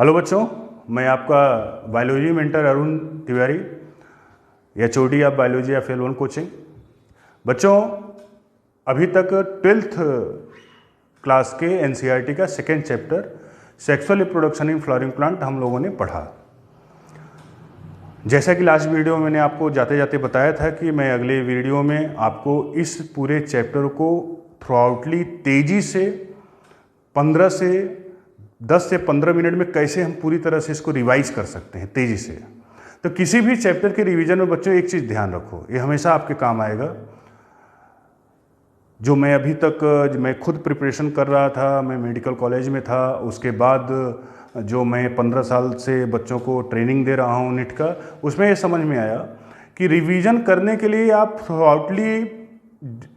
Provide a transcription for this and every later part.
Hello बच्चों, मैं आपका biology mentor Arun Tiwari, HOD of biology of L1 coaching. बच्चों, अभी तक 12th क्लास के NCERT का second chapter sexual reproduction in flowering plant हम लोगों ने पढ़ा। जैसा कि लास्ट वीडियो में मैंने आपको जाते जाते बताया था कि मैं अगले वीडियो में आपको इस पूरे चैप्टर को थ्रूआउटली तेज़ी से 10 से 15 मिनट में कैसे हम पूरी तरह से इसको रिवाइज कर सकते हैं तेज़ी से। तो किसी भी चैप्टर के रिवीजन में बच्चों एक चीज़ ध्यान रखो, ये हमेशा आपके काम आएगा। जो मैं अभी तक मैं खुद प्रिपरेशन कर रहा था, मैं मेडिकल कॉलेज में था, उसके बाद जो मैं 15 साल से बच्चों को ट्रेनिंग दे रहा हूँ नीट का, उसमें ये समझ में आया कि रिवीजन करने के लिए आप थ्रूआउटली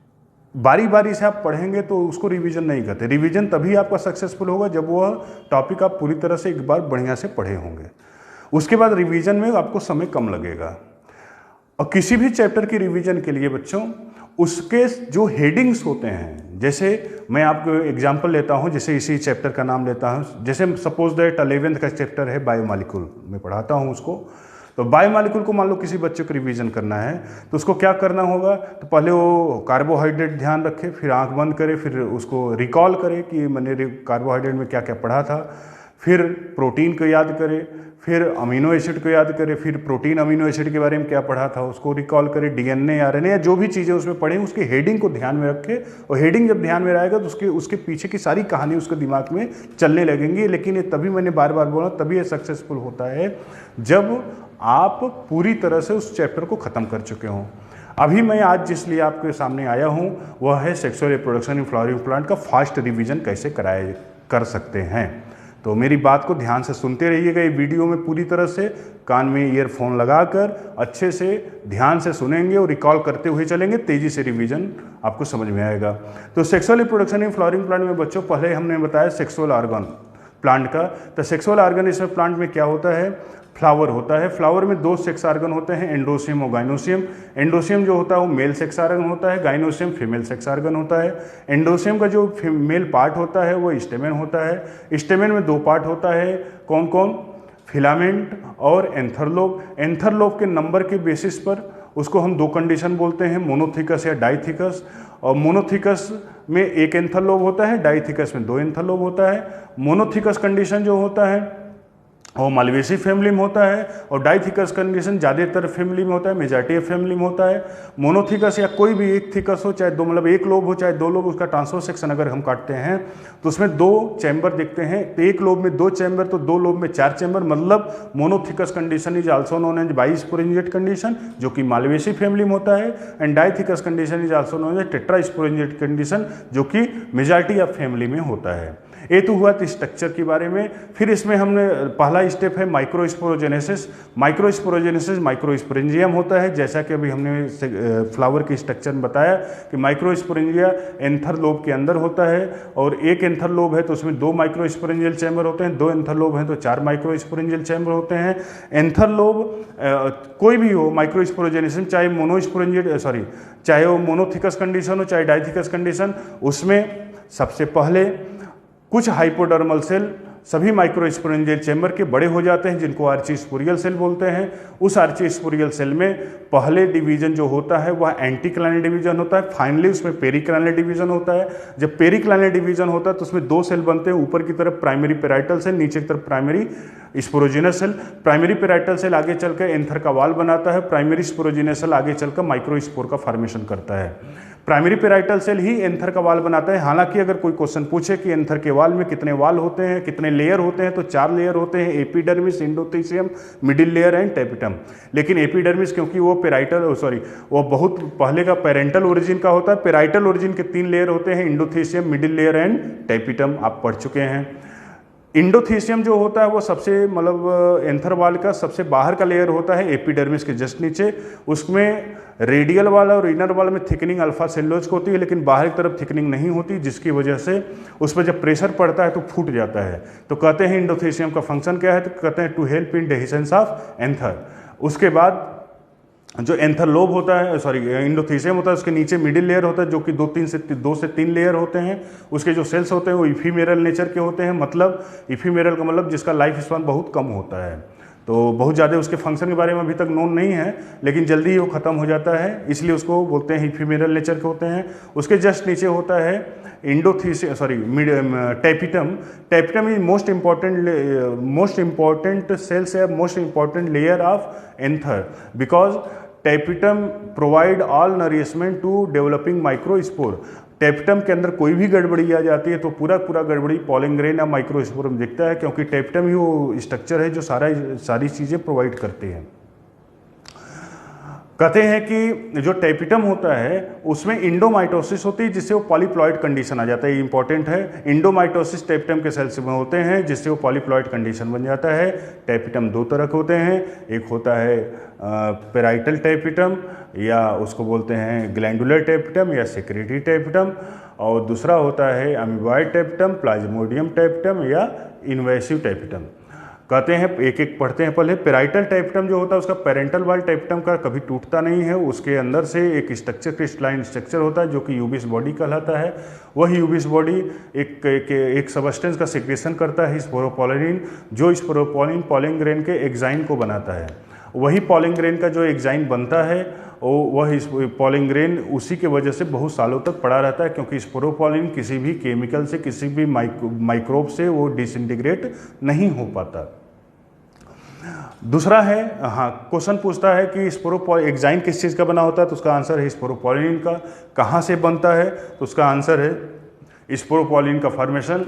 बारी बारी से आप पढ़ेंगे तो उसको रिवीजन नहीं कहते। रिवीजन तभी आपका सक्सेसफुल होगा जब वह टॉपिक आप पूरी तरह से एक बार बढ़िया से पढ़े होंगे। उसके बाद रिवीजन में आपको समय कम लगेगा। और किसी भी चैप्टर की रिवीजन के लिए बच्चों उसके जो हेडिंग्स होते हैं, जैसे मैं आपको एग्जांपल लेता हूं, जैसे इसी चैप्टर का नाम लेता हूं, जैसे सपोज दैट 11th का चैप्टर है बायोमॉलिक्यूल, मैं पढ़ाता हूं उसको। तो बायोमॉलिक्यूल को मान लो किसी बच्चे को रिवीजन करना है तो उसको क्या करना होगा, तो पहले वो कार्बोहाइड्रेट ध्यान रखे, फिर आंख बंद करे, फिर उसको रिकॉल करे कि मैंने कार्बोहाइड्रेट में क्या क्या पढ़ा था, फिर प्रोटीन को याद करे, फिर अमीनो एसिड को याद करे, फिर प्रोटीन अमीनो एसिड के बारे में क्या पढ़ा था उसको रिकॉल करे, DNA RNA या जो भी चीज़ें उसमें पढ़े उसकी हेडिंग को ध्यान में रखे। और हेडिंग जब ध्यान में रहेगा तो उसके पीछे की सारी कहानी उसके दिमाग में चलने लगेंगी। लेकिन ये तभी मैंने बार बार बोला, तभी ये सक्सेसफुल होता है जब आप पूरी तरह से उस चैप्टर को ख़त्म कर चुके हों। अभी मैं आज जिस लिए आपके सामने आया हूँ वह है sexual reproduction in flowering plant का फास्ट रिवीजन कैसे कर सकते हैं। तो मेरी बात को ध्यान से सुनते रहिएगा। ये वीडियो में पूरी तरह से कान में ईयरफोन लगाकर अच्छे से ध्यान से सुनेंगे और रिकॉल करते हुए चलेंगे, तेज़ी से रिवीजन आपको समझ में आएगा। तो sexual reproduction in flowering plant में बच्चों पहले हमने बताया सेक्सुअल ऑर्गन प्लांट का। तो सेक्सुअल ऑर्गन इसमें प्लांट में क्या होता है, फ्लावर होता है। फ्लावर में दो सेक्स ऑर्गन होते हैं, एंडोसियम और गाइनोसियम। एंडोसियम जो होता है वो मेल सेक्स ऑर्गन होता है, गाइनोसियम फीमेल सेक्स ऑर्गन होता है। एंडोसियम का जो मेल पार्ट होता है वो स्टेमेन होता है। स्टेमेन में दो पार्ट होता है, कौन कौन, फिलामेंट और एंथरलोब। एंथरलोब के नंबर के बेसिस पर उसको हम दो कंडीशन बोलते हैं, मोनोथिकस या डाइथिकस। और मोनोथिकस में एक एंथरलोब होता है, डाइथिकस में दो एंथरलोब होता है। मोनोथिकस कंडीशन जो होता है वो मालवेसी फैमिली में होता है, और डाइथिकस कंडीशन ज़्यादातर फैमिली में होता है, मेजॉरिटी ऑफ फैमिली में होता है। मोनोथिकस या कोई भी एक थिकस हो, चाहे दो, मतलब एक लोब हो चाहे दो लोब, उसका ट्रांसवर्स सेक्शन अगर हम काटते हैं तो उसमें दो चैम्बर दिखते हैं। तो एक लोब में दो चैम्बर तो दो लोब में चार चैम्बर, मतलब monothecous condition is also known as bisporangiate condition जो कि मालवेसी फैमिली में होता है। And dithecous condition is also known as tetrasporangiate condition जो कि मेजॉरिटी ऑफ फैमिली में होता है। ये तो हुआ तो स्ट्रक्चर के बारे में। फिर इसमें हमने पहला स्टेप है माइक्रोस्पोरोजेनेसिस। माइक्रोस्पोरोजेनेसिस माइक्रोस्पोरेंजियम होता है, जैसा कि अभी हमने फ्लावर के स्ट्रक्चर में बताया कि माइक्रोस्पोरेंजिया एंथर लोब के अंदर होता है, और एक एंथर लोब है तो उसमें दो माइक्रोस्पोरेंजियल चैम्बर होते हैं, दो एंथर लोब हैं तो चार माइक्रोस्पोरेंजियल चैम्बर होते हैं। एंथर लोब कोई भी हो, माइक्रोस्पोरोजेनेसिस चाहे चाहे वो मोनोथिकस कंडीशन हो चाहे डाइथिकस कंडीशन, उसमें सबसे पहले कुछ हाइपोडर्मल सेल सभी माइक्रोस्पोरेंजियल चैम्बर के बड़े हो जाते हैं, जिनको आर्चीस्पोरियल सेल बोलते हैं। उस आर्चीस्पोरियल सेल में पहले डिवीजन जो होता है वह एंटीक्लाइनल डिवीजन होता है। फाइनली उसमें पेरिक्लाइनल डिवीजन होता है। जब पेरिक्लाइनल डिवीजन होता है तो उसमें दो सेल बनते हैं, ऊपर की तरफ प्राइमरी पेराइटल सेल, नीचे की तरफ primary sporogenous cell. Primary parietal cell आगे चलकर एंथर का वाल बनाता है, प्राइमरी स्पोरोजिनस सेल आगे चलकर माइक्रोस्पोर का फॉर्मेशन करता है। प्राइमरी पेराइटल सेल ही एंथर का वाल बनाता है। हालांकि अगर कोई क्वेश्चन पूछे कि एंथर के वाल में कितने वाल होते हैं, कितने लेयर होते हैं, तो 4 लेयर होते हैं, epidermis, endothecium, middle layer and tapetum. लेकिन एपिडर्मिस क्योंकि वो वो बहुत पहले का पेरेंटल ओरिजिन का होता है। पेराइटल ओरिजिन के 3 लेयर होते हैं, इंडोथीसियम, मिडिल लेयर एंड टेपिटम, आप पढ़ चुके हैं। इंडोथीसियम जो होता है वो सबसे मतलब एंथर वाल का सबसे बाहर का लेयर होता है, एपिडर्मिस के जस्ट नीचे। उसमें रेडियल वाला और इनर वाल में थिकनिंग अल्फा सेलुलोज को होती है, लेकिन बाहर की तरफ थिकनिंग नहीं होती, जिसकी वजह से उस पर जब प्रेशर पड़ता है तो फूट जाता है। तो कहते हैं इंडोथीसियम का फंक्शन क्या है, तो कहते हैं to help in dehiscence of anther. उसके बाद जो एंथरलोब होता है, सॉरी इंडोथीसियम होता है, उसके नीचे मिडिल लेयर होता है जो कि दो से तीन लेयर होते हैं। उसके जो सेल्स होते हैं वो इफीमेरल नेचर के होते हैं, मतलब इफीमेरल का मतलब जिसका लाइफ स्पान बहुत कम होता है। तो बहुत ज़्यादा उसके फंक्शन के बारे में अभी तक नोन नहीं है, लेकिन जल्दी ही वो ख़त्म हो जाता है, इसलिए उसको बोलते हैं इफीमेरल नेचर के होते हैं। उसके जस्ट नीचे होता है tapetum. Tapetum is most important cells या most important layer of anther, because tapetum provide all nourishment to developing microspore. Tapetum के अंदर कोई भी गड़बड़ी आ जाती है तो पूरा गड़बड़ी पॉलन ग्रेन या माइक्रोस्पोर में दिखता है, क्योंकि टैपिटम ही वो स्ट्रक्चर है जो सारी चीज़ें प्रोवाइड करते हैं। कहते हैं कि जो टैपिटम होता है उसमें इंडोमाइटोसिस होती है, जिससे वो पॉलीप्लॉइड कंडीशन आ जाता है। ये इंपॉर्टेंट है, इंडोमाइटोसिस टैपिटम के सेल्स में होते हैं जिससे वो पॉलीप्लॉइड कंडीशन बन जाता है। टैपिटम दो तरह के होते हैं, एक होता है पेराइटल टैपिटम या उसको बोलते हैं ग्लैंडुलर टैपिटम या सेक्रेटरी टैपिटम, और दूसरा होता है अमीबॉइड टैपिटम, प्लाज्मोडियम टैपिटम या इन्वेसिव टैपिटम। कहते हैं एक एक पढ़ते हैं पहले। पेराइटल टैपिटम जो होता है उसका पेरेंटल वाल टैपिटम का कभी टूटता नहीं है, उसके अंदर से एक स्ट्रक्चर क्रिस्टलाइन स्ट्रक्चर होता है जो कि यूबिस बॉडी कहलाता है। वह यूबिस बॉडी एक सबस्टेंस का सिक्रेशन करता है स्पोरोपोलिन, जो स्पोरोपोलिन पॉलन ग्रेन के एग्जाइन को बनाता है। वही पॉलन ग्रेन का जो एग्जाइन बनता है वह पॉलन ग्रेन उसी के वजह से बहुत सालों तक पड़ा रहता है, क्योंकि स्पोरोपोलिन किसी भी केमिकल से, किसी भी माइक्रोब से वो डिसइंटीग्रेट नहीं हो पाता। दूसरा है, हाँ क्वेश्चन पूछता है कि एग्जाइन किस चीज़ का बना होता है, तो उसका आंसर है स्पोरोपोलिन का। कहाँ से बनता है, तो उसका आंसर है स्पोरोपोलिन का फॉर्मेशन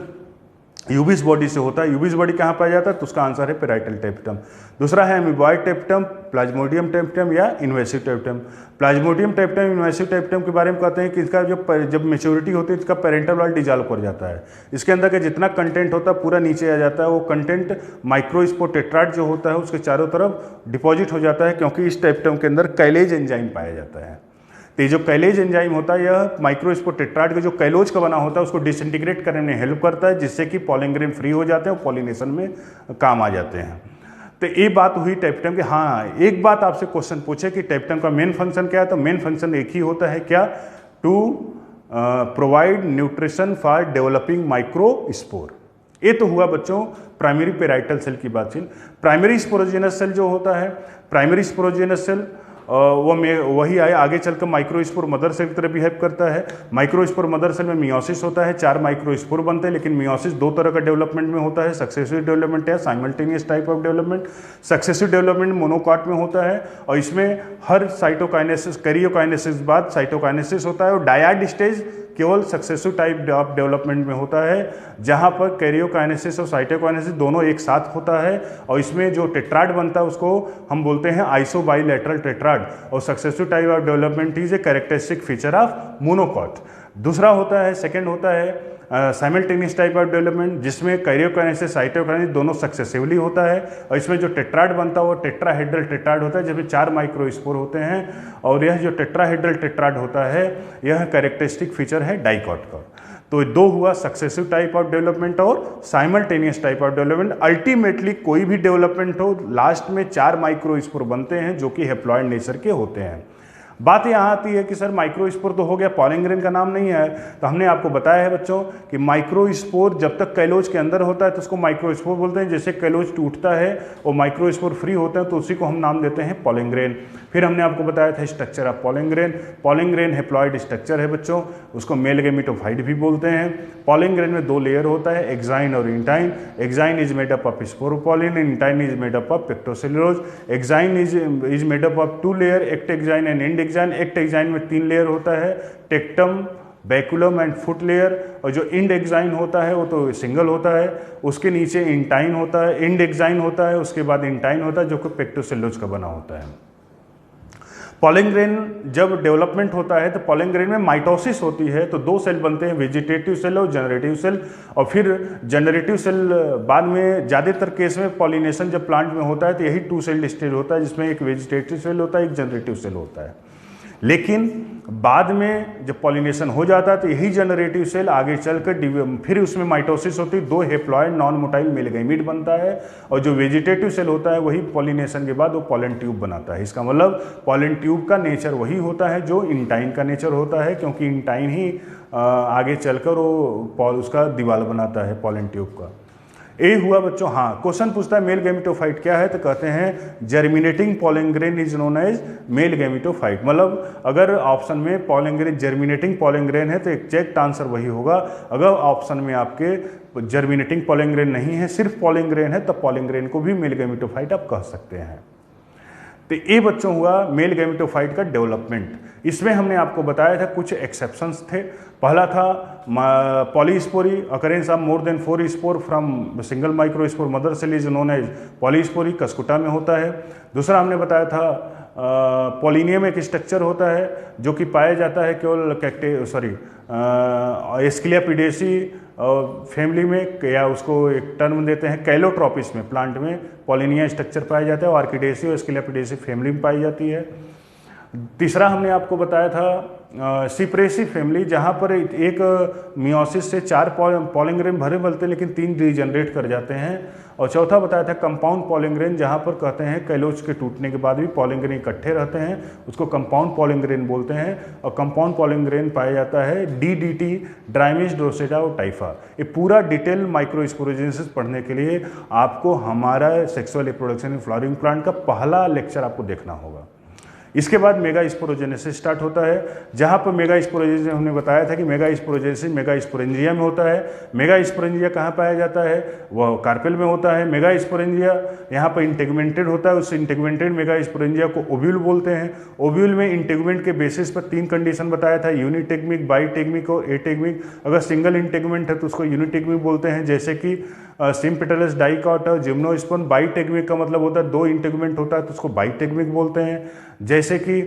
यूबिस बॉडी से होता है। यूबिस बॉडी कहाँ पाया जाता है, तो उसका आंसर है पेराइटल टैपिटम। दूसरा है अमीबॉइड टैपिटम, प्लाज्मोडियम टैपिटम या invasive tapetum. Plasmodium tapetum, invasive tapetum के बारे में कहते हैं कि इसका जब मेच्योरिटी होती है इसका पेरेंटल वाल डिजॉल्व कर जाता है। इसके अंदर का जितना कंटेंट होता है पूरा नीचे आ जाता है। वो कंटेंट माइक्रोस्पोर टेट्राड जो होता है उसके चारों तरफ डिपॉजिट हो जाता है, क्योंकि इस टैपिटम के अंदर कैलेज एंजाइम पाया जाता है। तो ये जो कैलेज एंजाइम होता है यह माइक्रोस्पोर टेट्राड का जो कैलोज का बना होता है उसको डिसइंटीग्रेट करने में हेल्प करता है, जिससे कि पॉलन ग्रेन फ्री हो जाते हैं और पॉलिनेशन में काम आ जाते हैं। तो ये बात हुई टैपिटम की। हाँ, एक बात आपसे क्वेश्चन पूछे कि टैपिटम का मेन फंक्शन क्या है, तो मेन फंक्शन एक ही होता है, क्या, to provide nutrition for developing microspore. ये तो हुआ बच्चों प्राइमरी पेराइटल सेल की बात। प्राइमरी स्पोरोजेनस सेल जो होता है, प्राइमरी स्पोरोजेनस सेल वही आए आगे चलकर माइक्रोस्पोर मदर सेल की तरह बिहेव करता है। माइक्रोस्पोर मदर सेल में मियोसिस होता है, 4 माइक्रोस्पोर बनते हैं, लेकिन मियोसिस 2 तरह का डेवलपमेंट में होता है, सक्सेसिव डेवलपमेंट या simultaneous type of development. Successive development monocot में होता है और इसमें हर साइटोकाइनेसिस, कैरियोकाइनेसिस बाद साइटोकाइनेसिस होता है, और डायड स्टेज केवल सक्सेसिव टाइप ऑफ डेवलपमेंट में होता है, जहां पर कैरियोकाइनेसिस और साइटोकाइनेसिस दोनों एक साथ होता है, और इसमें जो टेट्राड बनता है उसको हम बोलते हैं आइसोबाइलेटरल टेट्राड। और successive type of development is a characteristic feature of monocot. दूसरा होता है, सेकेंड होता है साइमल्टेनियस टाइप ऑफ डेवलपमेंट, जिसमें कैरियोकाइनेसिस साइटोकाइनेसिस दोनों सक्सेसिवली होता है, और इसमें जो टेट्राड बनता है वो टेट्राहेड्रल टेट्राड होता है, जिसमें 4 माइक्रोस्पोर होते हैं, और यह जो टेट्राहेड्रल टेट्राड होता है यह कैरेक्टरिस्टिक फीचर है डाइकॉट का। तो 2 हुआ सक्सेसिव टाइप ऑफ डेवलपमेंट और simultaneous type of development. Ultimately कोई भी डेवलपमेंट हो लास्ट में 4 माइक्रोस्पोर बनते हैं जो कि हेप्लॉइड नेचर के होते हैं। बात यहाँ आती है कि सर माइक्रोस्पोर तो हो गया, पॉलन ग्रेन का नाम नहीं है, तो हमने आपको बताया है बच्चों कि माइक्रोस्पोर जब तक कैलोज के अंदर होता है तो उसको माइक्रोस्पोर बोलते हैं। जैसे कैलोज टूटता है और माइक्रोस्पोर फ्री होते हैं तो उसी को हम नाम देते हैं पॉलन ग्रेन। फिर हमने आपको बताया था structure of pollen grain. Pollen grain haploid structure है बच्चों, उसको मेल गेमेटोफाइट भी बोलते हैं। पॉलन ग्रेन में 2 लेयर होता है, एक्साइन और intine. Exine is made up of sporopollenin, intine is made up of pectocellulose. Exine is made up of 2 layer, ectexine and endexine. Ectexine में 3 layer होता है, tectum, baculum and foot layer, और जो end exine होता है वो तो single होता है, उसके नीचे इंटाइन होता है, इंड एक्साइन होता है, उसके बाद इंटाइन होता है जो कि पेक्टोसेलुलोज का बना होता है। पॉलन ग्रेन जब डेवलपमेंट होता है तो पॉलन ग्रेन में माइटोसिस होती है, तो 2 सेल बनते हैं, वेजिटेटिव सेल और जनरेटिव सेल। और फिर जनरेटिव सेल बाद में ज़्यादातर केस में पॉलिनेशन जब प्लांट में होता है तो यही 2 सेल स्टेज होता है, जिसमें एक वेजिटेटिव सेल होता है, एक जनरेटिव सेल होता है। लेकिन बाद में जब पॉलिनेशन हो जाता है तो यही जनरेटिव सेल आगे चलकर फिर उसमें माइटोसिस होती है, 2 haploid non motile male gamete बनता है, और जो वेजिटेटिव सेल होता है वही पॉलिनेशन के बाद वो पॉलन ट्यूब बनाता है। इसका मतलब पॉलन ट्यूब का नेचर वही होता है जो इंटाइन का नेचर होता है, क्योंकि इंटाइन ही आगे चलकर वो उसका दीवार बनाता है पॉलन ट्यूब का। ये हुआ बच्चों। हाँ, क्वेश्चन पूछता है मेल गैमेटोफाइट क्या है, तो कहते हैं germinating pollen grain is known as male gametophyte. मतलब अगर ऑप्शन में pollen grain germinating pollen grain है तो एग्जैक्ट आंसर वही होगा। अगर ऑप्शन में आपके जर्मिनेटिंग पॉलन ग्रेन नहीं है, सिर्फ पॉलन ग्रेन है, तब पॉलन ग्रेन को भी मेल गैमेटोफाइट आप कह सकते हैं। तो ये बच्चों हुआ मेल गैमेटोफाइट का डेवलपमेंट। इसमें हमने आपको बताया था कुछ एक्सेप्शंस थे। पहला था polyspory, occurrence of more than 4 spore from single microspore mother cell is known as polyspory, Cuscuta में होता है। दूसरा हमने बताया था पॉलिनियम एक स्ट्रक्चर होता है जो कि पाया जाता है केवल एस्किलियापिडेसी फैमिली में, या उसको एक टर्म देते हैं कैलोट्रोपिस में, प्लांट में पॉलिनिया स्ट्रक्चर पाया जाता है, और आर्किडेसी और एस्किलियापिडेसी फैमिली में पाई जाती है। तीसरा हमने आपको बताया था सिप्रेसी फैमिली, जहाँ पर एक मियोसिस से 4 पॉलन ग्रेन भरे बनते हैं लेकिन 3 रीजनरेट कर जाते हैं। और चौथा बताया था कंपाउंड पॉलन ग्रेन, जहाँ पर कहते हैं कैलोज के टूटने के बाद भी पॉलन ग्रेन इकट्ठे रहते हैं, उसको कंपाउंड पॉलन ग्रेन बोलते हैं। और कंपाउंड पॉलन ग्रेन पाया जाता है DDT, ड्राइमिस ड्रोसेटा और टाइफा। ये पूरा डिटेल माइक्रोस्पोरोजेनेसिस पढ़ने के लिए आपको हमारा sexual reproduction in flowering plant का पहला लेक्चर आपको देखना होगा। इसके बाद मेगा स्पोरोजेनेसिस स्टार्ट होता है, जहाँ पर मेगा स्पोरोजेनेसिस हमने बताया था कि मेगा स्पोरोजेनेसिस मेगा स्पोरेंजिया में होता है। मेगा स्पोरेंजिया कहाँ पाया जाता है, वह कार्पेल में होता है। मेगा स्पोरेंजिया यहाँ पर इंटेगमेंटेड होता है, उस इंटेगमेंटेड मेगा स्पोरेंजिया को ओव्यूल बोलते हैं। ओव्यूल में इंटेगमेंट के बेसिस पर 3 कंडीशन बताया था, यूनिटेगमिक, बाईटेगमिक और एटेगमिक। अगर सिंगल इंटेगमेंट है तो उसको यूनिटेगमिक बोलते हैं, जैसे कि सिम्पेटलस डाइकॉट और जिम्नोस्पर्म। बाईटेगमिक का मतलब होता है 2 इंटेगमेंट होता है तो उसको बाईटेगमिक बोलते हैं, जैसे कि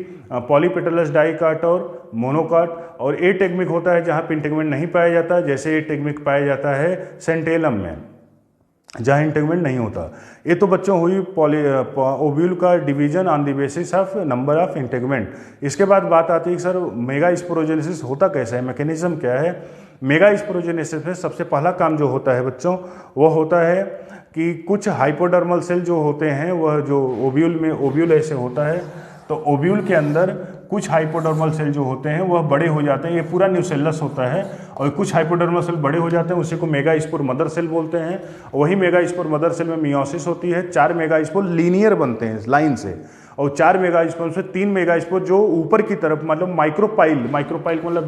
पॉलीपेटलस डाइकॉट और मोनोकॉट। और एटेगमिक होता है जहाँ पे इंटेगमेंट नहीं पाया जाता, जैसे एटेगमिक पाया जाता है सेंटेलम में, जहाँ इंटेगमेंट नहीं होता। ये तो बच्चों हुई ओव्यूल का division on the basis of number of integument. इसके बाद बात आती है कि सर मेगा स्पोरोजेनेसिस होता कैसा है, मैकेनिज्म क्या है। मेगा स्पोरोजेनेसिस में सबसे पहला काम जो होता है बच्चों, वो होता है कि कुछ हाइपोडर्मल सेल जो होते हैं, वह जो ओव्यूल में ओव्यूल ऐसे होता है, तो ओव्यूल के अंदर कुछ हाइपोडर्मल सेल जो होते हैं वह बड़े हो जाते हैं। ये पूरा न्यूसेलस होता है, और कुछ हाइपोडर्मल सेल बड़े हो जाते हैं, उसी को मेगास्पोर मदर सेल बोलते हैं। वही मेगास्पोर मदर सेल में मियोसिस होती है, 4 मेगास्पोर लीनियर बनते हैं लाइन से, और 4 मेगास्पोर से 3 मेगास्पोर जो ऊपर की तरफ मतलब माइक्रोपाइल को मतलब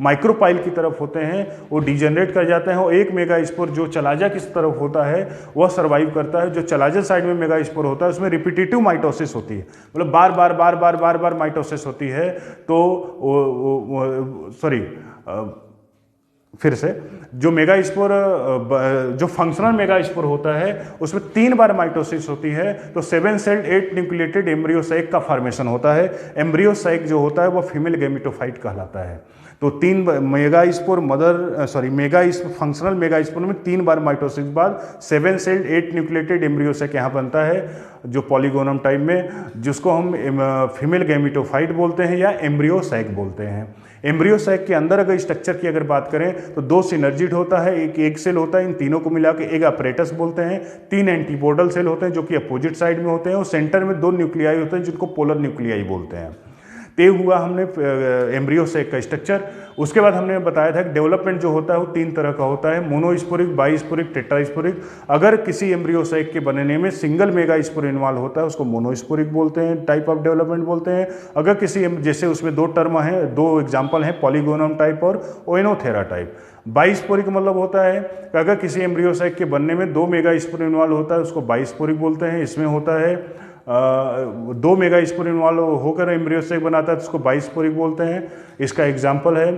माइक्रोपाइल की तरफ होते हैं, वो डिजेनरेट कर जाते हैं। और 1 मेगास्पोर जो चलाजा की तरफ होता है वह सर्वाइव करता है। जो चलाजा साइड में मेगास्पोर होता है उसमें रिपीटेटिव माइटोसिस होती है, मतलब बार बार माइटोसिस होती है। तो फिर से जो मेगास्पोर जो फंक्शनल मेगास्पोर होता है उसमें 3 बार माइटोसिस होती है, तो 7 सेल्ड 8 न्यूक्लिएटेड एम्ब्रियोसाइक का फॉर्मेशन होता है। एम्ब्रियोसाइक जो होता है वो फीमेल गैमेटोफाइट कहलाता है। तो 3 मेगास्पोर फंक्शनल मेगास्पोर में 3 बार माइटोसिस के बाद 7 सेल्ड 8 न्यूक्लिएटेड एम्ब्रियोसाइक यहाँ बनता है, जो पॉलीगोनम टाइप में, जिसको हम फीमेल गैमेटोफाइट बोलते हैं या एम्ब्रियोसाइक बोलते हैं। एम्ब्रियोसाइक के अंदर अगर स्ट्रक्चर की अगर बात करें तो 2 सिनर्जिड होता है, एक सेल होता है, इन तीनों को मिला के एक अपरेटस बोलते हैं। 3 एंटीपोडल सेल होते हैं जो कि अपोजिट साइड में होते हैं, और सेंटर में 2 न्यूक्लियाई होते हैं जिनको पोलर न्यूक्लियाई बोलते हैं। ते हुआ हमने एम्ब्रियोसाइक का स्ट्रक्चर। उसके बाद हमने बताया था कि डेवलपमेंट जो होता है वो 3 तरह का होता है, मोनोस्पोरिक, बाईस्पोरिक, टेट्रास्पोरिक। अगर किसी एम्ब्रियोसाइक के बनने में सिंगल मेगास्पोर इन्वॉल्व होता है उसको मोनोस्पोरिक बोलते हैं, टाइप ऑफ डेवलपमेंट बोलते हैं। अगर किसी जैसे उसमें 2 टर्म हैं, 2 एग्जाम्पल हैं, पॉलीगोनम टाइप और ओएनोथेरा टाइप। बाईस्पोरिक मतलब होता है कि अगर किसी एम्ब्रियोसाइक के बनने में 2 मेगास्पोर इन्वॉल्व होता है उसको बाईस्पोरिक बोलते हैं। इसमें होता है 2 मेगास्पोर इन्वॉल्व होकर एम्ब्रियोसाइक बनाता है तो उसको बाईस्पोरिक बोलते हैं। इसका एग्जाम्पल है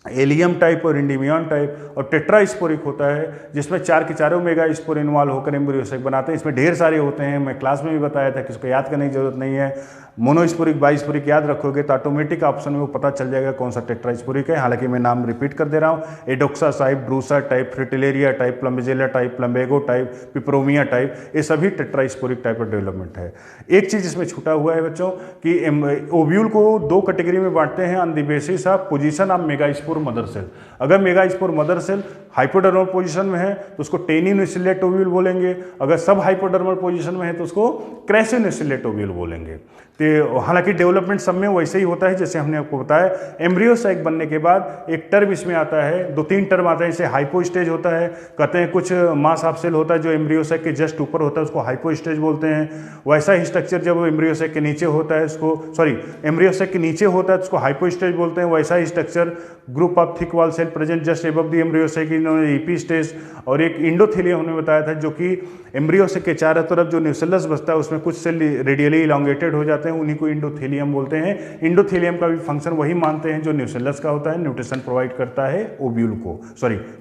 एलियम टाइप और इंडिमियन टाइप, और टेट्रास्पोरिक होता है जिसमें 4 के चारों मेगा स्पोर इन्वॉल्व होकर एम्ब्रियोसेक बनाते हैं। इसमें ढेर सारे होते हैं, मैं क्लास में भी बताया था कि इसको याद करने की जरूरत नहीं है। मोनोस्पोरिक बाइस्पोरिक याद रखोगे तो ऑटोमेटिक ऑप्शन में वो पता चल जाएगा कौन सा टेट्रास्पोरिक है। हालांकि मैं नाम रिपीट कर दे रहा हूँ, Adoxa type, Drusa type, Fritillaria type, Plumbagella type, Plumbago type, Peperomia type, ये सभी टेट्रास्पोरिक टाइप ऑफ डेवलपमेंट है। एक चीज इसमें छूटा हुआ है बच्चों कि ओव्यूल को 2 कैटेगरी में बांटते हैं on the basis of position of megaspore mother cell. अगर megaspore mother cell hypodermal position में है तो उसको टेनिनोसिलेट ओव्यूल बोलेंगे, अगर सब हाइपोडर्मल पोजीशन में है तो उसको क्रैसिनोसिलेट ओव्यूल बोलेंगे। तो हालांकि डेवलपमेंट सब में वैसे ही होता है जैसे हमने आपको बताया। एम्ब्रियोसैक बनने के बाद एक टर्म इसमें आता है, 2-3 टर्म आता है। इसे हाइपो स्टेज होता है, कहते हैं कुछ मास ऑफ सेल होता है जो एम्ब्रियोसैक के जस्ट ऊपर होता है, उसको हाइपो स्टेज बोलते हैं। वैसा ही स्ट्रक्चर जब एम्ब्रियोसैक के नीचे होता है एम्ब्रियोसैक के नीचे होता है तो उसको हाइपो स्टेज बोलते हैं। वैसा ही structure group of thick wall cell present just above the embryo sac in EP stage, और एक इंडोथेलियम हमने बताया था जो कि एम्ब्रियोसैक के चारों तरफ जो न्यूसेलस बसता है उसमें कुछ सेल रेडियली इलांगेटेड हो जाते हैं, उन्हीं को इंडोथेलियम बोलते हैं। इंडोथेलियम का भी फंक्शन वही मानते हैं जो न्यूसेलस का होता है, न्यूट्रिशन प्रोवाइड करता है ओव्यूल को,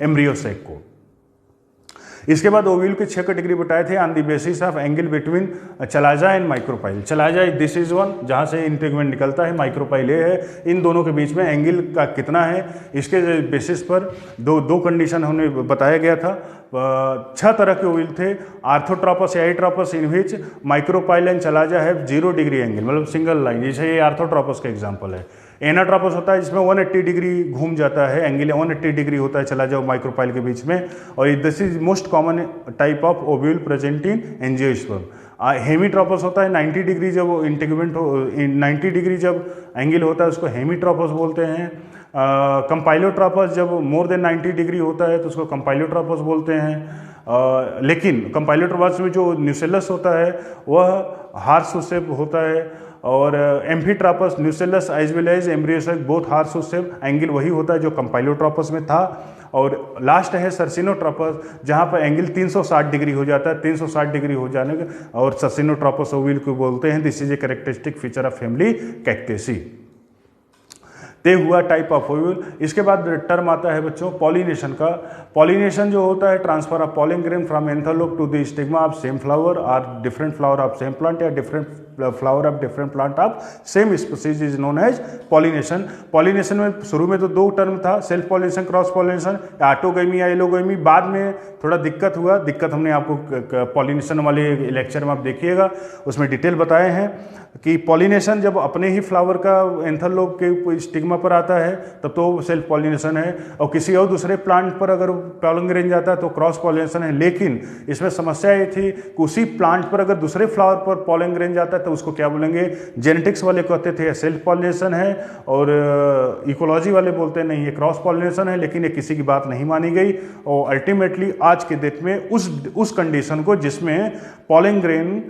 एम्ब्रियोसैक को। इसके बाद ओव्यूल के 6 कैटेगरी बताए थे on the basis of angle between chalaza and micropyle. Chalaza this is one, जहां से इंटीग्मेंट निकलता है, माइक्रोपाइल ये है। इन दोनों के बीच में एंगल का कितना है, इसके बेसिस पर दो कंडीशन हमें बताया गया था। 6 तरह के ओव्यूल थे, आर्थोट्रोपस या एट्रोपस, इन विच माइक्रोपाइल एंड चलाजा है 0 डिग्री एंगल, मतलब सिंगल लाइन। जैसे ये आर्थोट्रोपस का एग्जाम्पल है। एनाट्रोपस होता है जिसमें 180 डिग्री घूम जाता है, एंगल 180 डिग्री होता है चला जाओ माइक्रोपाइल के बीच में, और this is most common type of ovule present in angiosperm. Hemitropous होता है 90 डिग्री, जब इंटीग्मेंट 90 डिग्री जब एंगल होता है उसको हेमीट्रोपस बोलते हैं। कंपाइलोट्रोपस जब मोर देन 90 डिग्री होता है तो उसको कंपाइलोट्रोपस बोलते हैं। लेकिन कंपाइलोट्रोपस में जो न्यूसेलस होता है वह हार्स शेप होता है, और amphitropous, nucellus as well as embryo sac both horse shape, angle वही होता है जो कंपाइलोट्रोपस में था। और लास्ट है सर्सिनोट्रोपस, जहाँ पर एंगल 360 डिग्री हो जाता है। 360 डिग्री हो जाने का और सर्सिनोट्रोपस ओव्यूल को बोलते हैं। This is a characteristic feature of family Cactaceae. ते हुआ टाइप ऑफ ओव्यूल। इसके बाद टर्म आता है बच्चों पॉलिनेशन का। पॉलिनेशन जो होता है transfer of pollen grain from anther lobe to the stigma of same flower और different flower of same plant, या different flower of different plant of same species is known as pollination. Pollination में शुरू में तो 2 term था, self pollination, cross pollination, autogamy या allogamy. बाद में थोड़ा दिक्कत हुआ, दिक्कत हमने आपको पॉलिनेशन वाले लेक्चर में आप देखिएगा, उसमें डिटेल बताए हैं कि पॉलिनेशन जब अपने ही फ्लावर का एंथरलोप के स्टिग्मा पर आता है तब तो सेल्फ पॉलिनेशन है, और किसी और दूसरे प्लांट पर अगर पॉलन ग्रेन जाता है तो क्रॉस पॉलिनेशन है। लेकिन इसमें समस्या ये थी कि उसी प्लांट पर अगर दूसरे फ्लावर पर पॉलन ग्रेन जाता है तो उसको क्या बोलेंगे, जेनेटिक्स वाले कहते थे सेल्फ पॉलिनेशन है, और इकोलॉजी वाले बोलते नहीं ये क्रॉस पॉलिनेशन है। लेकिन ये किसी की बात नहीं मानी गई, और अल्टीमेटली आज के डेट में उस कंडीशन को जिसमें पॉलन ग्रेन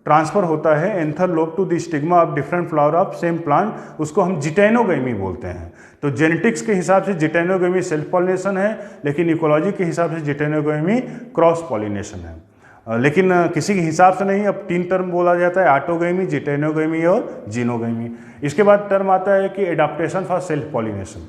ट्रांसफर होता है anther lobe to the stigma of different flower of same plant, उसको हम जिटेनोगैमी बोलते हैं। तो जेनेटिक्स के हिसाब से जिटेनोगैमी सेल्फ पॉलिनेशन है, लेकिन इकोलॉजी के हिसाब से जिटेनोगैमी क्रॉस पॉलिनेशन है। लेकिन किसी के हिसाब से नहीं, अब 3 टर्म बोला जाता है, ऑटोगैमी, जिटेनोगैमी और जीनोगैमी। इसके बाद टर्म आता है कि adaptation for self pollination.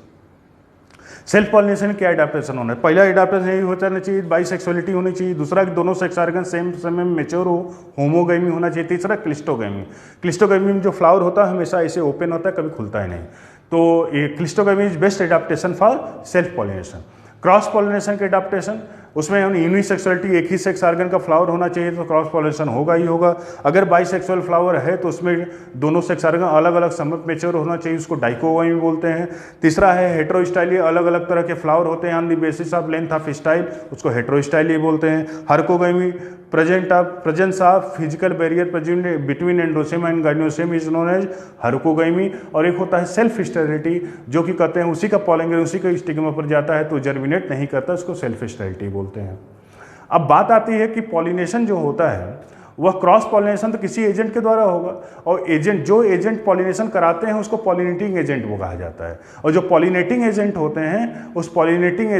Self pollination क्या एडाप्टेशन होना है? पहला एडाप्टेशन यही होना चाहिए, बाइसेक्सुअलिटी होनी चाहिए। दूसरा कि दोनों सेक्स ऑर्गन सेम समय में मेच्योर हो, होमोगैमी होना चाहिए। तीसरा क्लिस्टोगैमी। क्लिस्टोगैमी में जो फ्लावर होता है हमेशा ऐसे ओपन होता है, कभी खुलता है नहीं। तो ये cleistogamy is best adaptation for self pollination. Cross pollination के एडाप्टेशन, उसमें यूनिसेक्सुअलिटी, एक ही सेक्स ऑर्गन का फ्लावर होना चाहिए तो क्रॉस पॉलिनेशन होगा ही होगा। अगर बाइसेक्सुअल फ्लावर है तो उसमें दोनों सेक्स ऑर्गन अलग अलग समय मेच्योर होना चाहिए, उसको डाइकोगैमी बोलते हैं। तीसरा है हेटेरोस्टाइली, अलग अलग तरह के फ्लावर होते हैं on the basis of length of style, उसको हेटेरोस्टाइली बोलते हैं। Herkogamy, presence of physical barrier between androecium and gynoecium is known as herkogamy. और एक होता है सेल्फ स्टेरिलिटी, जो कि कहते हैं उसी का पॉलन ग्रेन उसी के स्टिग्मा पर जाता है तो जर्मिनेट नहीं करता, उसको सेल्फ स्टेरिलिटी बोलते हैं। अब बात आती है कि पॉलिनेशन जो होता है वह क्रॉस पॉलिनेशन तो किसी एजेंट के द्वारा होगा, और जो एजेंट पॉलिनेशन कराते हैं उसको पॉलिनेटिंग एजेंट वो कहा जाता है। और जो पॉलिनेटिंग एजेंट होते हैं उस पॉलिनेटिंग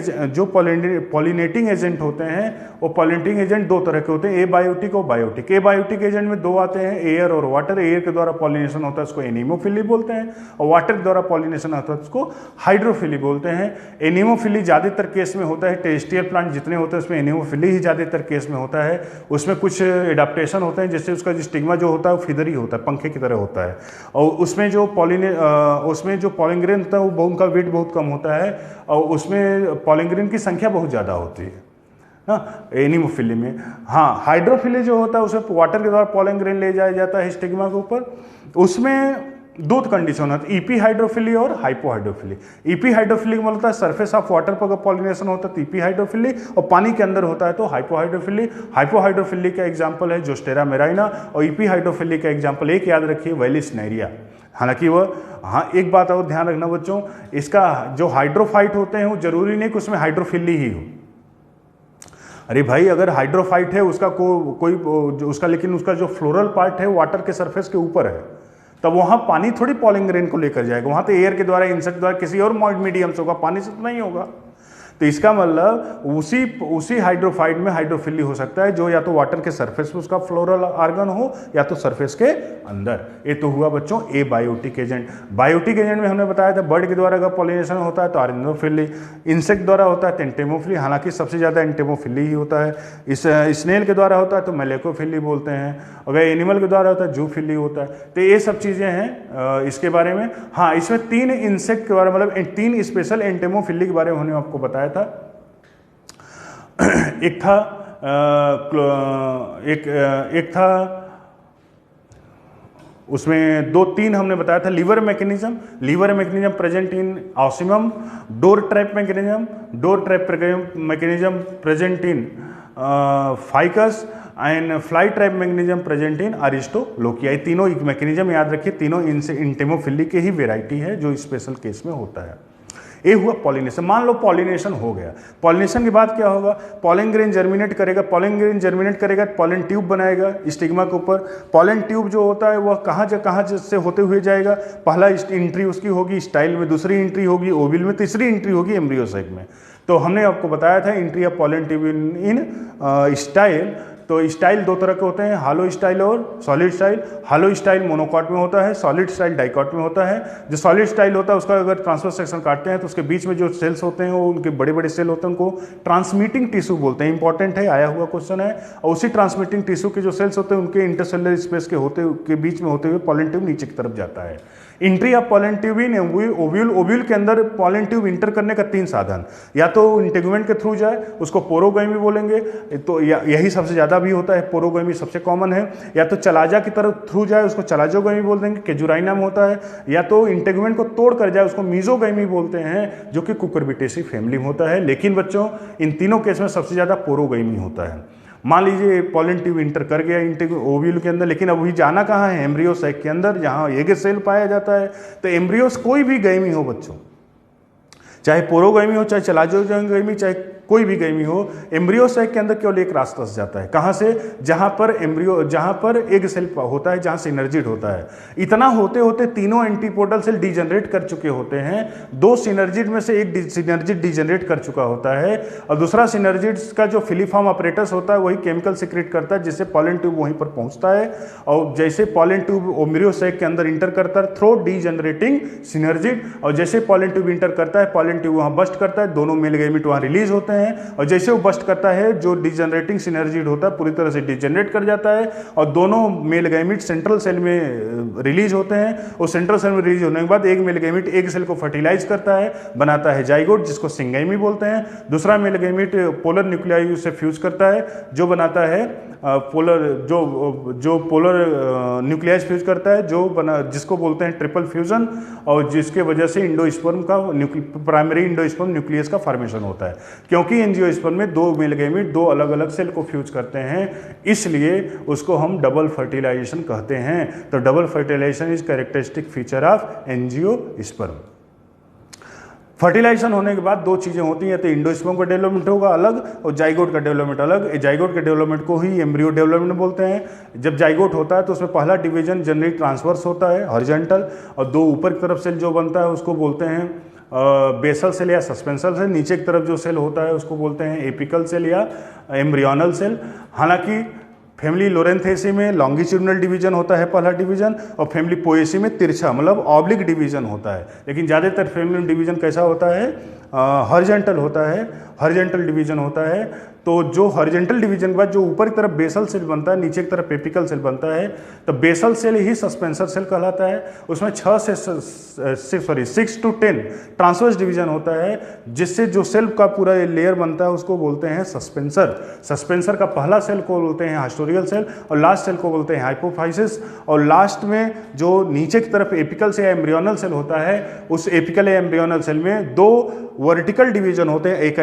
एजेंट होते हैं वो पॉलिनेटिंग एजेंट दो तरह के होते हैं, एबायोटिक और बायोटिक। एबायोटिक एजेंट में दो आते हैं, एयर और वाटर। एयर के द्वारा पॉलिनेशन होता है उसको एनीमोफिली बोलते हैं, और वाटर के द्वारा पॉलिनेशन होता है उसको हाइड्रोफिली बोलते हैं। एनीमोफिली ज़्यादातर केस में होता है, टेरेस्ट्रियल प्लांट जितने होते हैं उसमें एनीमोफिली ही ज़्यादातर केस में होता है। उसमें कुछ एडाप्टेशन होते हैं, जैसे उसका स्टिग्मा जो होता है वो फिदरी होता है, पंखे की तरह होता है, और उसमें जो पॉलिंग्रेन होता है वो उनका वेट बहुत कम होता है, और उसमें पॉलिंग्रेन की संख्या बहुत ज़्यादा होती है। हाँ, एनीमोफिली में। हाँ, हाइड्रोफिली जो होता है उसमें वाटर के द्वारा पॉलिंग्रेन ले जाया जाता है स्टिग्मा के ऊपर। उसमें दो कंडीशन होता है, ईपी हाइड्रोफिली और हाइपो हाइड्रोफिली। ईपी हाइड्रोफिली मतलब होता है सरफेस ऑफ वाटर पर पॉलिनेशन होता है ईपी हाइड्रोफिली, और पानी के अंदर होता है तो हाइपो हाइड्रोफिली। हाइपो हाइड्रोफिली का एग्जांपल है जोस्टेरा मेराइना, और ईपी हाइड्रोफिली का एग्जांपल एक याद रखिए, वेलिसनेरिया। हालांकि वह, हाँ एक बात और ध्यान रखना बच्चों, इसका जो हाइड्रोफाइट होते हैं वो जरूरी नहीं कि उसमें हाइड्रोफिली ही हो। अरे भाई, अगर हाइड्रोफाइट है उसका लेकिन उसका जो फ्लोरल पार्ट है वाटर के सरफेस के ऊपर है, तब वहां पानी थोड़ी पॉलिंग्रेन को लेकर जाएगा, वहां तो एयर के द्वारा, इंसेक्ट द्वारा, किसी और मीडियम से होगा, पानी से तो नहीं होगा। तो इसका मतलब उसी हाइड्रोफाइट में हाइड्रोफिली हो सकता है, जो या तो वाटर के सरफेस पे उसका फ्लोरल ऑर्गन हो या तो सरफेस के अंदर। ये तो हुआ बच्चों ए बायोटिक एजेंट। बायोटिक एजेंट में हमने बताया था बर्ड के द्वारा अगर पॉलिनेशन होता है तो आर्निनोफिली, इंसेक्ट द्वारा होता है तो एंटेमोफिली, हालांकि सबसे ज़्यादा एंटेमोफिली ही होता है। इस स्नेल के द्वारा होता है तो मेलेकोफिली बोलते हैं, अगर एनिमल के द्वारा होता है जूफिली होता है। तो ये सब चीज़ें हैं इसके बारे में। हाँ, इसमें 3 इंसेक्ट के बारे में, मतलब 3 स्पेशल एंटेमोफिली के बारे में हमने आपको बताया था। एक था उसमें 2-3 हमने बताया था। Lever mechanism present in Ocimum, door trap mechanism present in Ficus, and fly trap mechanism present in Aristolochia. ये तीनों मैकेनिज्म याद रखिए, तीनों एंटेमोफिली के ही वेराइटी है जो स्पेशल केस में होता है। ये हुआ पॉलिनेशन। मान लो पॉलिनेशन हो गया, पॉलिनेशन के बाद क्या होगा, पॉलन ग्रेन जर्मिनेट करेगा, पॉलन ट्यूब बनाएगा स्टिग्मा के ऊपर। पॉलन ट्यूब जो होता है वह कहाँ से होते हुए जाएगा, पहला एंट्री उसकी होगी स्टाइल में, दूसरी एंट्री होगी ओविल में, तीसरी एंट्री होगी एम्ब्रियो साइक में। तो हमने आपको बताया था entry of pollen tube in style. तो स्टाइल 2 तरह के होते हैं, हालो स्टाइल और सॉलिड स्टाइल। हालो स्टाइल मोनोकॉट में होता है, सॉलिड स्टाइल डाइकॉट में होता है। जो सॉलिड स्टाइल होता है उसका अगर ट्रांसवर्स सेक्शन काटते हैं तो उसके बीच में जो सेल्स होते हैं वो उनके बड़े बड़े सेल होते हैं, उनको ट्रांसमिटिंग टिश्यू बोलते हैं। इंपॉर्टेंट है, आया हुआ क्वेश्चन है। और उसी ट्रांसमिटिंग टिश्यू के जो सेल्स होते हैं उनके इंटरसेलुलर स्पेस के बीच में होते हुए पॉलन ट्यूब नीचे की तरफ जाता है। Entry of pollen tube in ovule. Ovule के अंदर पॉलन ट्यूब इंटर करने का 3 साधन, या तो इंटेगुमेंट के थ्रू जाए, उसको पोरोगोमी बोलेंगे, तो यही सबसे ज़्यादा भी होता है, पोरोगोमी सबसे कॉमन है। या तो चलाजा की तरफ थ्रू जाए, उसको चलाजोगोमी बोल देंगे, केजुराइनम होता है। या तो इंटेगुमेंट को तोड़ कर जाए, उसको मीजोगोमी बोलते हैं, जो कि कुकुरबिटेसी फैमिली में होता है। लेकिन बच्चों, इन तीनों केस में सबसे ज़्यादा पोरोगोमी होता है। मान लीजिए पॉलन ट्यूब इंटर कर गया ओव्यूल के अंदर, लेकिन अभी जाना कहाँ है, एम्ब्रियो साइक के अंदर, जहाँ एग सेल पाया जाता है। तो एम्ब्रियोस कोई भी गैमी हो बच्चों, चाहे पोरोगैमी हो, चाहे चलाजोगैमी, चाहे कोई भी गैमी हो, एम्ब्रियो साइक के अंदर केवल एक रास्ता से जाता है। कहाँ से? जहाँ पर एग सेल होता है, जहाँ सिनर्जिड होता है। इतना होते होते तीनों एंटीपोडल सेल डिजनरेट कर चुके होते हैं। 2 सिनर्जिड में से एक सिनर्जिड डिजनरेट कर चुका होता है, और दूसरा सिनर्जिड का जो फिलीफॉर्म अपरेटस होता है वही केमिकल सिक्रेट करता है, जिससे पॉलन ट्यूब वहीं पर पहुंचता है। और जैसे पॉलन ट्यूब एम्ब्रियो साइक के अंदर इंटर करता है थ्रू डिजनरेटिंग सिनर्जिड, और जैसे पॉलन ट्यूब इंटर करता है, पॉलन ट्यूब वहाँ बस्ट करता है, दोनों मेल गैमीट वहाँ रिलीज होते हैं। और जैसे वो बस्ट करता है, जो डिजनरेटिंग सिनर्जिड होता है पूरी तरह से डिजनरेट कर जाता है, और दोनों मेल गैमीट सेंट्रल सेल में रिलीज होते हैं। और सेंट्रल सेल में रिलीज होने के बाद एक मेल गैमीट एग सेल को फर्टिलाइज करता है, बनाता है जाइगोट, जिसको सिंगैमी बोलते हैं। दूसरा मेल गैमीट पोलर न्यूक्लियाई से फ्यूज करता है, जो बनाता है जो पोलर न्यूक्लियस फ्यूज करता है, जिसको बोलते हैं ट्रिपल फ्यूजन, और जिसके वजह से इंडोस्पर्म का प्राइमरी इंडोस्पर्म न्यूक्लियस का फॉर्मेशन होता है। क्योंकि एंजियोस्पर्म में 2 मेल गैमीट 2 अलग अलग सेल को फ्यूज करते हैं, इसलिए उसको हम डबल फर्टिलाइजेशन कहते हैं। तो double fertilisation is characteristic feature of angiosperm. Fertilisation होने के बाद दो चीज़ें होती हैं, तो इंडोस्पर्म का डेवलपमेंट होगा अलग और जाइगोट का डेवलपमेंट अलग। जाइगोट के डेवलपमेंट को ही एम्ब्रियो डेवलपमेंट बोलते हैं। जब जाइगोट होता है तो उसमें पहला डिवीजन जनरली ट्रांसवर्स होता है, हॉरिजॉन्टल, और दो ऊपर की तरफ सेल जो बनता है उसको बोलते हैं बेसल सेल या सस्पेंसल सेल। नीचे की तरफ जो सेल होता है उसको बोलते हैं एपिकल सेल या एम्ब्रियोनल सेल। हालांकि फैमिली लोरेंथेसी में लॉन्गिट्यूडिनल डिवीजन होता है पहला डिवीजन, और फैमिली पोएसी में तिरछा मतलब ऑब्लिक डिवीजन होता है। लेकिन ज़्यादातर फैमिली डिवीजन कैसा होता है, हॉरिजॉन्टल होता है, हॉरिजॉन्टल डिवीजन होता है। तो जो हॉरिजॉन्टल डिवीजन के बाद जो ऊपर की तरफ बेसल सेल बनता है, नीचे की तरफ एपिकल सेल बनता है, तो बेसल सेल ही सस्पेंसर सेल कहलाता है। उसमें 6 to 10 ट्रांसवर्स डिवीजन होता है, जिससे जो सेल का पूरा लेयर बनता है उसको बोलते हैं सस्पेंसर। सस्पेंसर का पहला सेल को बोलते हैं हास्टोरियल सेल और लास्ट सेल को बोलते हैं हाइपोफाइसिस। और लास्ट में जो नीचे की तरफ एपिकल से या एम्ब्रियोनल सेल होता है, उस एपिकल या एम्ब्रियोनल सेल में दो वर्टिकल डिवीजन होते हैं, एक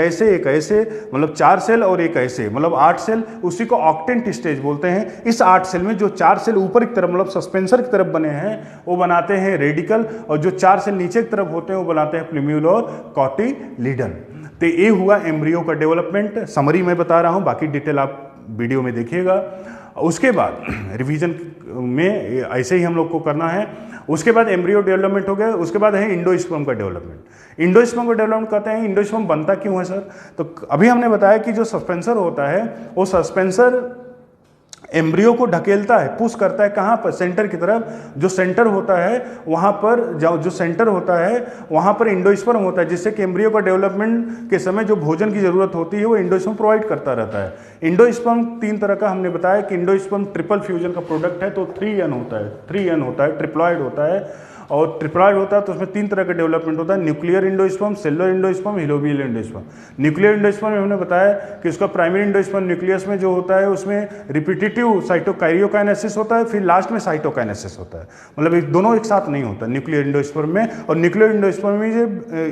ऐसे मतलब 4 सेल और एक ऐसे मतलब 8 सेल। उसी को ऑक्टेंट स्टेज बोलते हैं। इस 8 सेल में जो 4 सेल ऊपर की तरफ मतलब सस्पेंसर की तरफ बने हैं वो बनाते हैं रेडिकल, और जो 4 सेल नीचे की तरफ होते हैं वो बनाते हैं प्लूम्यूल और कॉटिलीडन। तो ये हुआ एम्ब्रियो का डेवलपमेंट। समरी मैं बता रहा हूँ, बाकी डिटेल आप वीडियो में देखिएगा। उसके बाद रिवीजन में ऐसे ही हम लोग को करना है। उसके बाद एम्ब्रियो डेवलपमेंट हो गया। उसके बाद है इंडोस्पर्म का डेवलपमेंट। इंडोस्पर्म का डेवलपमेंट कहते हैं, इंडोस्पर्म बनता क्यों है सर? तो अभी हमने बताया कि जो सस्पेंसर होता है वो सस्पेंसर एम्ब्रियो को ढकेलता है, पुश करता है कहाँ पर, सेंटर की तरफ। जो सेंटर होता है वहाँ पर जो सेंटर होता है वहाँ पर इंडोस्पर्म होता है, जिससे कि एम्ब्रियो का डेवलपमेंट के समय जो भोजन की जरूरत होती है वो इंडोस्पर्म प्रोवाइड करता रहता है। इंडोस्पर्म 3 तरह का हमने बताया कि इंडोस्पर्म ट्रिपल फ्यूजन का प्रोडक्ट है, तो 3N होता है, ट्रिप्लॉइड होता है। और ट्रिप्लॉइड होता है तो उसमें 3 तरह का डेवलपमेंट होता है, nuclear endosperm, cellular endosperm, helobial endosperm. Nuclear endosperm में हमने बताया कि उसका प्राइमरी इंडोस्पर्म न्यूक्लियस में जो होता है उसमें रिपीटेटिव साइटोकाइरियोकाइनेसिस होता है, फिर लास्ट में साइटोकाइनेसिस होता है। मतलब दोनों एक साथ नहीं होता न्यूक्लियर इंडोस्पर्म में। और न्यूक्लियर इंडोस्पर्म में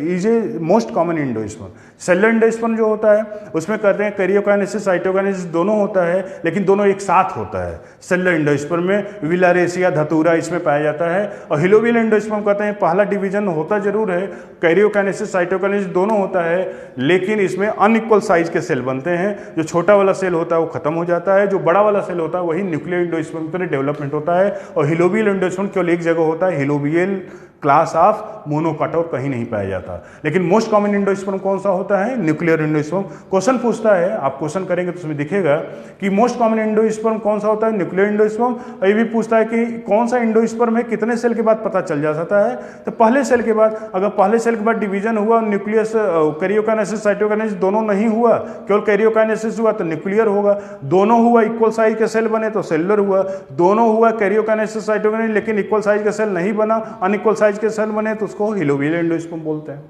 is a most common endosperm. Cellular endosperm जो होता है उसमें कहते हैं कैरियोकाइनेसिस साइटोकाइनेसिस दोनों होता है, लेकिन दोनों एक साथ होता है। सेलुलर इंडोस्पर्म में विलारेसिया धतूरा इसमें पाया जाता है। और हिलोबियल इंडोस्पर्म कहते हैं पहला डिवीजन होता जरूर है, कैरियोकाइनेसिस साइटोकाइनेसिस दोनों होता है, लेकिन इसमें अनइक्वल साइज के सेल बनते हैं। जो छोटा वाला सेल होता है वो खत्म हो जाता है, जो बड़ा वाला सेल होता है वही न्यूक्लियर इंडोस्पर्म की तरह डेवलपमेंट होता है। और हिलोबियल इंडोस्पर्म केवल एक जगह होता है, हिलोबियल क्लास ऑफ मोनोकॉट, और कहीं नहीं पाया जाता। लेकिन मोस्ट कॉमन इंडोस्पर्म कौन सा होता है? Nuclear endosperm. क्वेश्चन पूछता है, आप क्वेश्चन करेंगे तो उसमें दिखेगा कि मोस्ट कॉमन इंडोस्पर्म कौन सा होता है? Nuclear endosperm. और ये भी पूछता है कि कौन सा इंडोस्पर्म है कितने सेल के बाद पता चल जाता है? तो पहले सेल के बाद। अगर पहले सेल के बाद डिवीजन हुआ, न्यूक्लियस कैरियोकाइनेसिस साइटोकाइनेसिस दोनों नहीं हुआ, केवल कैरियोकाइनेसिस हुआ तो न्यूक्लियर होगा। दोनों हुआ, इक्वल साइज के सेल बने तो सेलुलर हुआ। दोनों हुआ कैरियोकाइनेसिस साइटोकाइनेसिस लेकिन इक्वल साइज के सेल नहीं बना, अनइक्वल साइज के सेल बने तो उसको हिलोबियल इंडोस्पर्म बोलते हैं।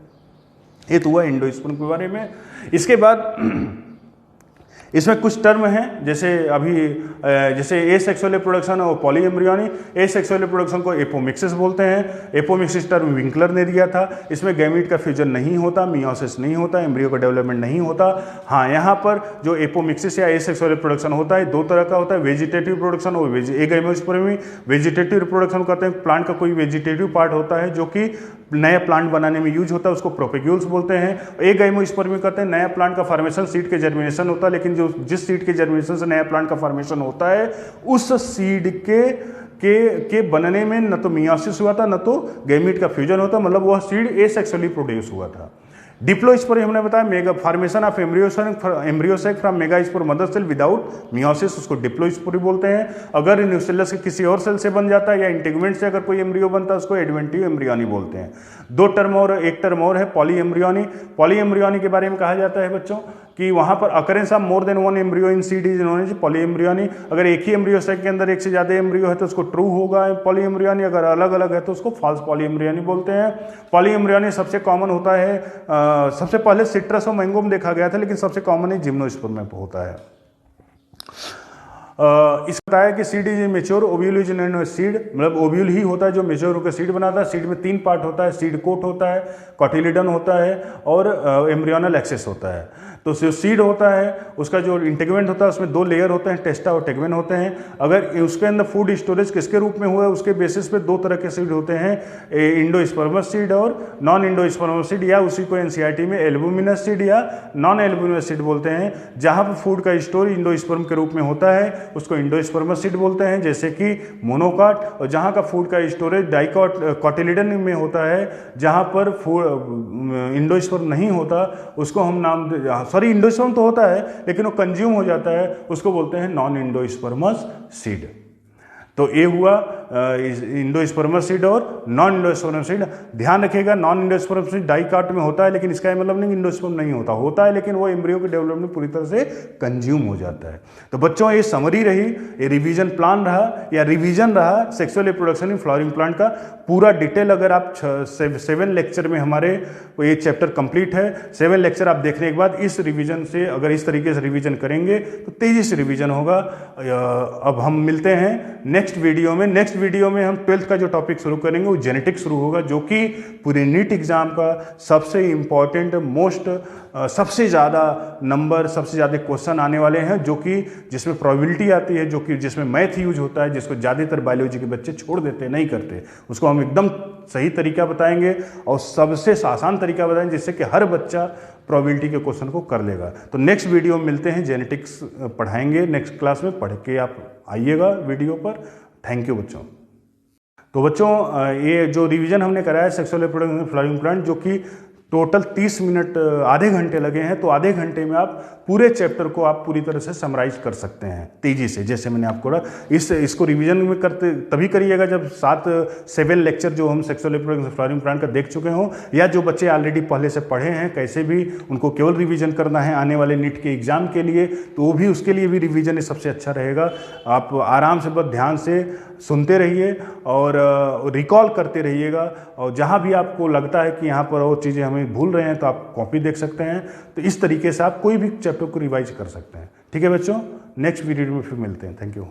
ये तो हुआ इंडोस्पर्म के बारे में। इसके बाद इसमें कुछ टर्म हैं, जैसे अभी जैसे एसेक्सुअल रिप्रोडक्शन और पॉलीएम्ब्रियोनी। एसेक्सुअल रिप्रोडक्शन को एपोमिक्सिस बोलते हैं। एपोमिक्सिस टर्म विंकलर ने दिया था। इसमें गैमीट का फ्यूजन नहीं होता, मियोसिस नहीं होता, एम्ब्रियो का डेवलपमेंट नहीं होता। हाँ, यहाँ पर जो एपोमिक्सिस या एसेक्सुअल रिप्रोडक्शन होता है 2 तरह का होता है, वेजिटेटिव रिप्रोडक्शन और एगैमोस्पर्मी। वेजिटेटिव रिप्रोडक्शन कहते हैं प्लांट का कोई वेजिटेटिव पार्ट होता है जो कि नया प्लांट बनाने में यूज होता है, उसको प्रोपेग्यूल्स बोलते हैं। एगैमोस्पर्मी कहते हैं नया प्लांट का फॉर्मेशन, सीड के जर्मिनेशन होता है, लेकिन जो जिस सीड के जर्मिनेशन से नया प्लांट का फॉर्मेशन होता है उस सीड के बनने में न तो मियोसिस हुआ था न तो गैमीट का फ्यूजन होता, मतलब वह सीड एसेक्सुअली प्रोड्यूस हुआ था। डिप्लोस्पोरी हमने बताया mega formation of embryo sac from megaspore mother cell without meiosis, उसको डिप्लोस्पोरी बोलते हैं। अगर न्यूसेलस के किसी और सेल से बन जाता है या इंटीग्मेंट से अगर कोई एम्ब्रियो बनता है उसको एडवेंटिव एम्ब्रियोनी बोलते हैं। 2 टर्म और एक टर्म और है पॉली एम्ब्रियोनी। पॉली एम्ब्रियोनी के बारे में कहा जाता है बच्चों कि वहां पर occurrence of more than 1 embryo in seed is known as polyembryony. अगर एक ही एम्ब्रियो सेक के अंदर एक से ज्यादा एम्ब्रियो है तो उसको ट्रू होगा पॉली एम्ब्रियोनी, अगर अलग अलग है तो उसको फॉल्स पॉली एम्ब्रियोनी बोलते हैं। पॉली एम्ब्रियोनी सबसे कॉमन होता है, सबसे पहले सिट्रस और मैंगो में देखा गया था, लेकिन सबसे कॉमन ही जिम्नोस्पर्म में होता है। इसका बताया कि seed is mature ovule is an seed, मतलब ओव्यूल ही होता है जो मेच्योर होकर सीड बनाता है। सीड में 3 पार्ट होता है, सीड कोट होता है, कॉटिलीडन होता है और एम्ब्रियोनल एक्सेस होता है। तो जो सीड होता है उसका जो इंटेगमेंट होता है उसमें 2 लेयर होते हैं, टेस्टा और टेगमेन होते हैं। अगर उसके अंदर फूड स्टोरेज किसके रूप में हुआ है उसके बेसिस पे 2 तरह के सीड होते हैं, इंडोस्पर्मस सीड और नॉन इंडोस्पर्मस सीड, या उसी को एनसीईआरटी में एल्बुमिनस सीड या नॉन एल्बुमिनस सीड बोलते हैं। जहां पर फूड का स्टोरेज इंडोस्पर्म के रूप में होता है उसको इंडोस्पर्मस सीड बोलते हैं, जैसे कि मोनोकाट। और जहां का फूड का स्टोरेज डाइकॉट कॉटिलिडन में होता है, जहां पर इंडोस्पर्म नहीं होता उसको हम सॉरी इंडोस्पर्म तो होता है लेकिन वो कंज्यूम हो जाता है, उसको बोलते हैं नॉन इंडोस्पर्मस सीड। तो ये हुआ इंडोस्पर्मस सीड और नॉन इंडोस्पर्मस सीड। ध्यान रखिएगा नॉन इंडोस्पर्मस सीड डाइकाट में होता है, लेकिन इसका मतलब नहीं इंडोस्पर्म नहीं होता है, लेकिन वो एम्ब्रियो के डेवलपमेंट में पूरी तरह से कंज्यूम हो जाता है। तो बच्चों ये समरी रही, ये रिवीजन प्लान रहा या रिवीजन रहा sexual reproduction in flowering plant का। पूरा डिटेल अगर आप 7 लेक्चर में हमारे ये चैप्टर कंप्लीट है। 7 लेक्चर आप देखने के बाद इस रिवीजन से अगर इस तरीके से रिवीजन करेंगे तो तेजी से रिवीजन होगा। अब हम मिलते हैं नेक्स्ट वीडियो में। नेक्स्ट वीडियो में हम 12th का जो टॉपिक शुरू करेंगे वो जेनेटिक्स शुरू होगा, जो कि पूरे नीट एग्जाम का सबसे इंपॉर्टेंट सबसे ज़्यादा नंबर, सबसे ज़्यादा क्वेश्चन आने वाले हैं, जो कि जिसमें प्रोबेबिलिटी आती है, जो कि जिसमें मैथ यूज होता है, जिसको ज़्यादातर बायोलॉजी के बच्चे छोड़ देते नहीं करते, उसको हम एकदम सही तरीका बताएंगे और सबसे आसान तरीका बताएंगे जिससे कि हर बच्चा प्रोबेबिलिटी के क्वेश्चन को कर लेगा। तो नेक्स्ट वीडियो में मिलते हैं, जेनेटिक्स पढ़ाएंगे नेक्स्ट क्लास में, पढ़ के आप आइएगा वीडियो पर। थैंक यू बच्चों। तो बच्चों ये जो रिवीजन हमने कराया सेक्सुअल रिप्रोडक्शन फ्लावरिंग प्लांट, जो कि टोटल 30 मिनट आधे घंटे लगे हैं, तो आधे घंटे में आप पूरे चैप्टर को आप पूरी तरह से समराइज कर सकते हैं तेजी से, जैसे मैंने आपको इसको रिवीजन में करते तभी करिएगा जब 7 लेक्चर जो हम सेक्सुअल रिप्रोडक्शन फ्लावरिंग प्लांट का देख चुके हों, या जो बच्चे ऑलरेडी पहले से पढ़े हैं, कैसे भी उनको केवल रिवीजन करना है आने वाले नीट के एग्जाम के लिए, तो वो भी उसके लिए भी रिवीजन सबसे अच्छा रहेगा। आप आराम से बस ध्यान से सुनते रहिए और रिकॉल करते रहिएगा, और जहाँ भी आपको लगता है कि यहाँ पर और चीज़ें हमें भूल रहे हैं तो आप कॉपी देख सकते हैं। तो इस तरीके से आप कोई भी चैप्टर को रिवाइज कर सकते हैं। ठीक है बच्चों, नेक्स्ट वीडियो में फिर मिलते हैं। Thank you.